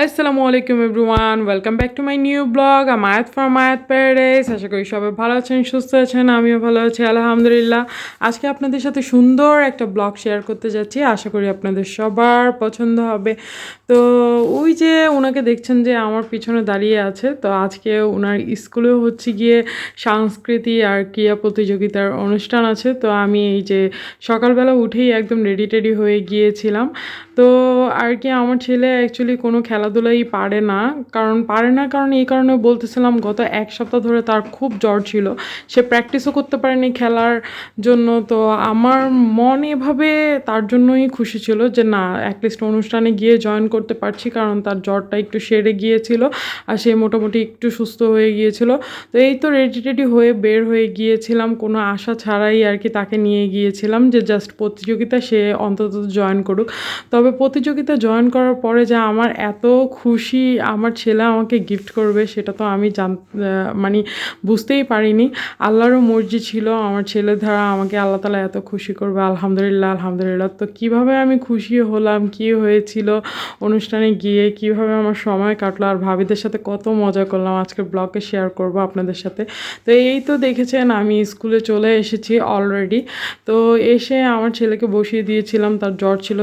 আসসালামু আলাইকুম everyone, welcome back to my new blog. I'm আয়াত ফ্রম আয়াত প্যারাডাইস। আশা করি সবাই ভালো আছেন, সুস্থ আছেন, আমিও ভালো আছি আলহামদুলিল্লাহ। আজকে আপনাদের সাথে সুন্দর একটা ব্লগ শেয়ার করতে যাচ্ছি, আশা করি আপনাদের সবার পছন্দ হবে। তো ওই যে ওনাকে দেখছেন যে আমার পিছনে দাঁড়িয়ে আছে, তো আজকে ওনার স্কুলেও হচ্ছে গিয়ে সংস্কৃতি আর ক্রীড়া প্রতিযোগিতার অনুষ্ঠান আছে। তো আমি এই যে সকালবেলা উঠেই একদম রেডি টেডি হয়ে গিয়েছিলাম। তো আর কি আমার ছেলে অ্যাকচুয়ালি কোনো খেলাধুলাই পারে না কারণ এই কারণে বলতেছিলাম, গত এক সপ্তাহ ধরে তার খুব জ্বর ছিল, সে প্র্যাকটিসও করতে পারেনি খেলার জন্য। তো আমার মন এভাবে তার জন্যই খুশি ছিল যে না, অ্যাটলিস্ট অনুষ্ঠানে গিয়ে জয়েন করতে পারছি, কারণ তার জ্বরটা একটু সেরে গিয়েছিল আর সে মোটামুটি একটু সুস্থ হয়ে গিয়েছিল। তো এই তো রেডি টেডি হয়ে বের হয়ে গিয়েছিলাম কোনো আশা ছাড়াই আর কি, তাকে নিয়ে গিয়েছিলাম যে জাস্ট প্রতিযোগিতা সে অন্তত জয়েন করুক। তবে প্রতিযোগিতা জয়েন করার পরে যে আমার এত খুশি আমার ছেলে আমাকে গিফট করবে, সেটা তো আমি মানে বুঝতেই পারিনি। আল্লাহরও মর্জি ছিল আমার ছেলে দ্বারা আমাকে আল্লাহ তাআলা এত খুশি করবে। আলহামদুলিল্লাহ আলহামদুলিল্লাহ। তো কীভাবে আমি খুশি হলাম, কী হয়েছিল অনুষ্ঠানে গিয়ে, কীভাবে আমার সময় কাটলো আর ভাবিদের সাথে কত মজা করলাম, আজকের ব্লগে শেয়ার করব আপনাদের সাথে। তো এই তো দেখেছেন আমি স্কুলে চলে এসেছি অলরেডি। তো এসে আমার ছেলেকে বসিয়ে দিয়েছিলাম, তার জ্বর ছিল,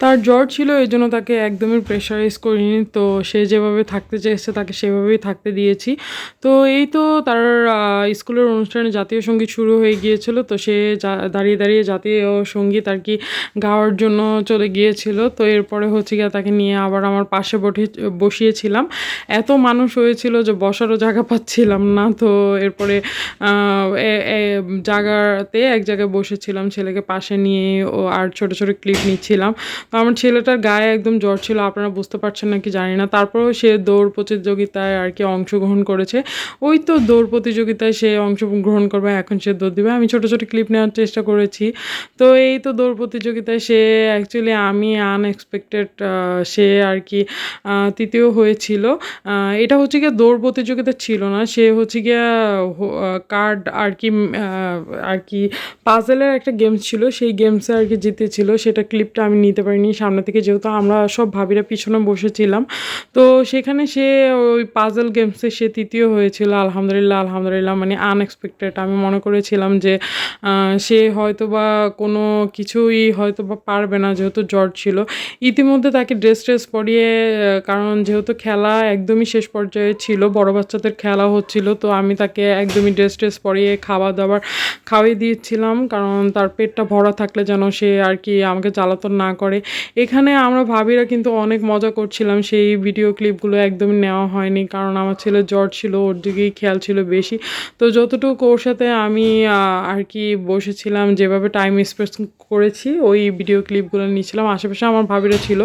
তার জ্বর ছিল এই জন্য তাকে একদমই প্রেশারাইজ করিনি। তো সে যেভাবে থাকতে চেয়েছে তাকে সেভাবেই থাকতে দিয়েছি। তো এই তো তার স্কুলের অনুষ্ঠানে জাতীয় সঙ্গীত শুরু হয়ে গিয়েছিল। তো সে দাঁড়িয়ে দাঁড়িয়ে জাতীয় সঙ্গীত আর কি গাওয়ার জন্য চলে গিয়েছিল। তো এরপরে হচ্ছে গিয়ে তাকে নিয়ে আবার আমার পাশে বসিয়েছিলাম। এত মানুষ হয়েছিল যে বসারও জায়গা পাচ্ছিলাম না। তো এরপরে জায়গাতে এক জায়গায় বসেছিলাম, ছেলেকে পাশে নিয়ে আর ছোটো ছোটো ক্লিপ নিচ্ছিলাম। তো আমার ছেলেটার গায়ে একদম জ্বর ছিল, আপনারা বুঝতে পারছেন নাকি জানি না। তারপরেও সে দৌড় প্রতিযোগিতায় আর কি অংশগ্রহণ করেছে। ওই তো দৌড় প্রতিযোগিতায় সে অংশগ্রহণ করবে, এখন সে দৌড় দিবে। আমি ছোটো ছোটো ক্লিপ নেওয়ার চেষ্টা করেছি। তো এই তো দৌড় প্রতিযোগিতায় সে অ্যাকচুয়ালি আমি আনএক্সপেক্টেড সে আর কি তৃতীয় হয়েছিল। এটা হচ্ছে গিয়ে দৌড় প্রতিযোগিতা ছিল না, সে হচ্ছে গিয়ে কার্ড আর কি পাজেলের একটা গেমস ছিল, সেই গেমসে আর কি জিতেছিল। সেটা ক্লিপটা আমি নিতে পারিনি সামনে থেকে, যেহেতু আমরা সব ভাবিরা পিছনে বসেছিলাম। তো সেখানে সে ওই পাজেল গেমসে সে তৃতীয় হয়েছিল। আলহামদুলিল্লাহ আলহামদুলিল্লাহ, মানে আনএক্সপেক্টেড। আমি মনে করেছিলাম যে সে হয়তো বা কোনো কিছুই হয়তো বা পারবে না, যেহেতু জ্বর ছিল। ইতিমধ্যে তাকে ড্রেস পরিয়ে, কারণ যেহেতু খেলা একদমই শেষ পর্যায়ে ছিল, বড় বাচ্চাদের খেলা হচ্ছিল, তো আমি তাকে একদমই ড্রেস পরিয়ে খাওয়া দাওয়ার খাওয়িয়ে দিয়েছিলাম, কারণ তার পেটটা ভরা থাকলে যেন সে আর কি আমাকে জ্বালাতন না করে। এখানে আমরা ভাবিরা কিন্তু অনেক মজা করছিলাম, সেই ভিডিও ক্লিপগুলো একদমই নেওয়া হয়নি, কারণ আমার ছেলের জ্বর ছিল, ওর দিকেই খেয়াল ছিল বেশি। তো যতটুকু ওর সাথে আমি আর কি বসেছিলাম, যেভাবে টাইম স্পেন্ড করেছি ওই ভিডিও ক্লিপগুলো নিয়েছিলাম। আশেপাশে আমার ভাবিরা ছিল।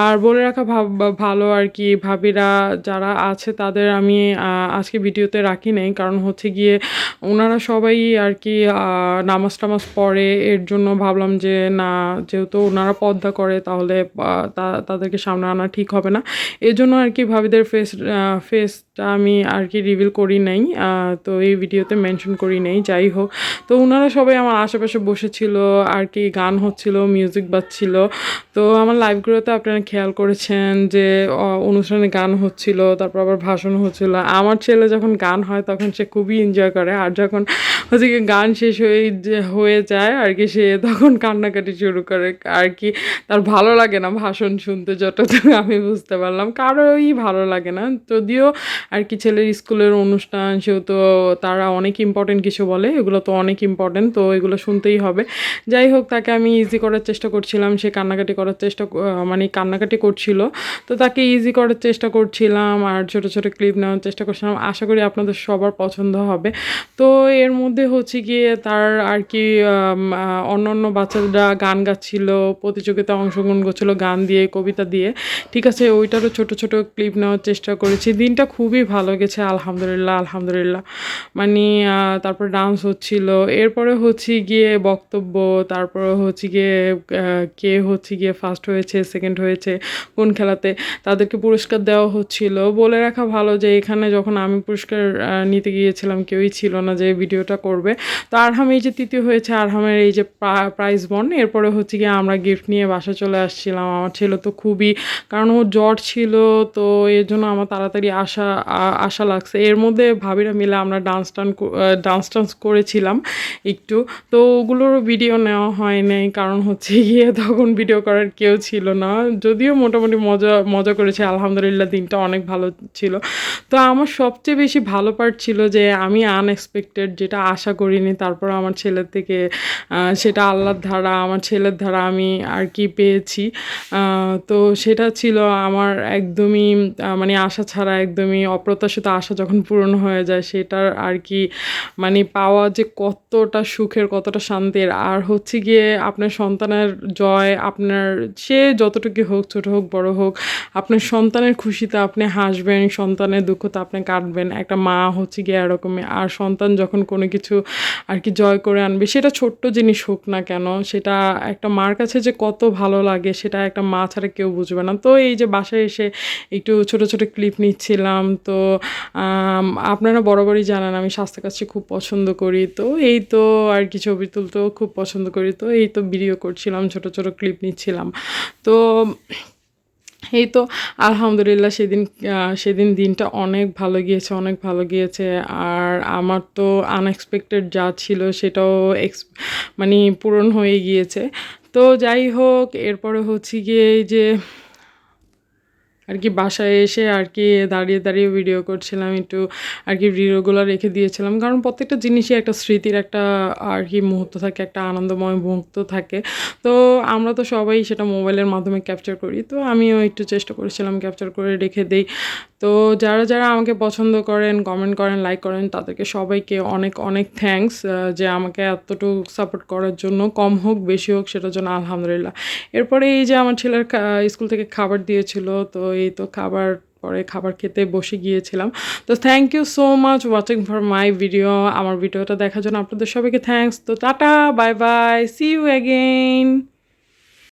আর বলে রাখা ভালো আর কি, ভাবিরা যারা আছে তাদের আমি আজকে ভিডিওতে রাখি নাই, কারণ হচ্ছে গিয়ে ওনারা সবাই আর কি নামাজ টামাজ পড়ে, এর জন্য ভাবলাম যে না, যেহেতু ওনারা পর্দা করে তাহলে তাদেরকে সামনে আনা ঠিক হবে না। এই জন্য আর কি ভাবিদের ফেসটা আমি আর কি রিভিল করি নাই, তো এই ভিডিওতে মেনশন করি নাই। যাই হোক, তো ওনারা সবাই আমার আশেপাশে বসেছিল আর কি, গান হচ্ছিল, মিউজিক বাজছিল। তো আমার লাইভগুলোতে আপনারা খেয়াল করেছেন যে অনুষ্ঠানে গান হচ্ছিল, তারপর আবার ভাষণ হচ্ছিল। আমার ছেলে যখন গান হয় তখন সে খুবই এনজয় করে, আর যখন হচ্ছে কি গান শেষ হয়ে যায় আর কি, সে তখন কান্নাকাটি শুরু করে আর কি। তার ভালো লাগে না ভাষণ শুনতে, যতটুকু আমি বুঝতে পারলাম, কারোই ভালো লাগে না। যদিও আর কি ছেলের স্কুলের অনুষ্ঠান, সেহেতু তারা অনেক ইম্পর্টেন্ট কিছু বলে, এগুলো তো অনেক ইম্পর্টেন্ট, তো এগুলো শুনতেই হবে। যাই হোক, তাকে আমি ইজি করার চেষ্টা করছিলাম, সে কান্নাকাটি করছিল, তো তাকে ইজি করার চেষ্টা করছিলাম আর ছোটো ছোটো ক্লিপ নেওয়ার চেষ্টা করছিলাম। আশা করি আপনাদের সবার পছন্দ হবে। তো এর মধ্যে হচ্ছে গিয়ে তার আর কি অন্য বাচ্চারা গান গাচ্ছিল, প্রতিযোগিতায় অংশগ্রহণ করছিল গান দিয়ে, কবিতা দিয়ে। ঠিক আছে, ওইটারও ছোটো ছোটো ক্লিপ নেওয়ার চেষ্টা করেছি। দিনটা খুবই খুবই ভালো গেছে আলহামদুলিল্লাহ আলহামদুলিল্লাহ। মানে তারপর ডান্স হচ্ছিল, এরপরে হচ্ছে গিয়ে বক্তব্য, তারপরে হচ্ছে গিয়ে কে হচ্ছে গিয়ে ফার্স্ট হয়েছে সেকেন্ড হয়েছে কোন খেলাতে তাদেরকে পুরস্কার দেওয়া হচ্ছিল। বলে রাখা ভালো যে এখানে যখন আমি পুরস্কার নিতে গিয়েছিলাম কেউই ছিল না যে ভিডিওটা করবে। তো আরহাম এই যে তৃতীয় হয়েছে, আরহামের এই যে প্রাইজ বন, এরপরে হচ্ছে গিয়ে আমরা গিফট নিয়ে বাসা চলে আসছিলাম। আমার ছেলে তো খুবই, কারণ ওর জ্বর ছিল, তো এর জন্য আমার তাড়াতাড়ি আশা লাগছে। এর মধ্যে ভাবিরা মিলে আমরা ডান্স টান্স করেছিলাম একটু, তো ওগুলোরও ভিডিও নেওয়া হয় নাই, কারণ হচ্ছে গিয়ে তখন ভিডিও করার কেউ ছিল না। যদিও মোটামুটি মজা করেছে আলহামদুলিল্লাহ, দিনটা অনেক ভালো ছিল। তো আমার সবচেয়ে বেশি ভালো পার্ট ছিল যে আমি আনএক্সপেক্টেড, যেটা আশা করিনি, তারপর আমার ছেলের থেকে সেটা আল্লাহর ধারা, আমার ছেলের ধারা আমি আর কি পেয়েছি। তো সেটা ছিল আমার একদমই মানে আশা ছাড়া, একদমই অপ্রত্যাশিত আশা যখন পূরণ হয়ে যায় সেটার আর কি মানে পাওয়া যে কতটা সুখের, কতটা শান্তির। আর হচ্ছে গিয়ে আপনার সন্তানের জয়, আপনার সে যতটুকু হোক, ছোট হোক বড় হোক, আপনার সন্তানের খুশিতে আপনি হাসবেন, সন্তানের দুঃখতে আপনি কাটবেন। একটা মা হচ্ছে গিয়ে এরকমই। আর সন্তান যখন কোনো কিছু আর কি জয় করে আনবে, সেটা ছোট্ট জিনিস হোক না কেন, সেটা একটা মার কাছে যে কত ভালো লাগে সেটা একটা মা ছাড়া কেউ বুঝবে না। তো এই যে বাসায় এসে একটু ছোট ছোট ক্লিপ নিচ্ছিলাম। তো আপনারা বরাবরই জানেন আমি স্বাস্থ্যের কাছে খুব পছন্দ করি, তো এই তো আর কি ছবি তুলতেও খুব পছন্দ করি, তো এই তো ভিডিও করছিলাম, ছোট ছোট ক্লিপ নিচ্ছিলাম। তো এই তো আলহামদুলিল্লাহ সেদিন দিনটা অনেক ভালো গিয়েছে, অনেক ভালো গিয়েছে। আর আমার তো আনএক্সপেক্টেড যা ছিল সেটাও মানে পূরণ হয়ে গিয়েছে। তো যাই হোক, এরপরে হচ্ছে গিয়ে এই যে আর কি বাসায় এসে আর কি দাঁড়িয়ে দাঁড়িয়ে ভিডিও করছিলাম, একটু আর কি ভিডিওগুলো রেখে দিয়েছিলাম, কারণ প্রত্যেকটা জিনিসই একটা স্মৃতির একটা আর কি মুহূর্ত থাকে, একটা আনন্দময় মুহূর্ত থাকে। তো আমরা তো সবাই সেটা মোবাইলের মাধ্যমে ক্যাপচার করি, তো আমিও একটু চেষ্টা করেছিলাম ক্যাপচার করে রেখে দেই। তো যারা যারা আমাকে পছন্দ করেন, কমেন্ট করেন, লাইক করেন, তাদেরকে সবাইকে অনেক অনেক থ্যাঙ্কস, যে আমাকে এতটুকু সাপোর্ট করার জন্য, কম হোক বেশি হোক সেটার জন্য আলহামদুলিল্লাহ। এরপরে এই যে আমার ছেলের স্কুল থেকে খাবার দিয়েছিল, তো এই তো খাবার খেতে বসে গিয়েছিলাম। তো thank you so much watching for my video. আমার ভিডিওটা দেখার জন্য আপনাদের সবাইকে থ্যাঙ্কস। তো tata, bye bye, see you again.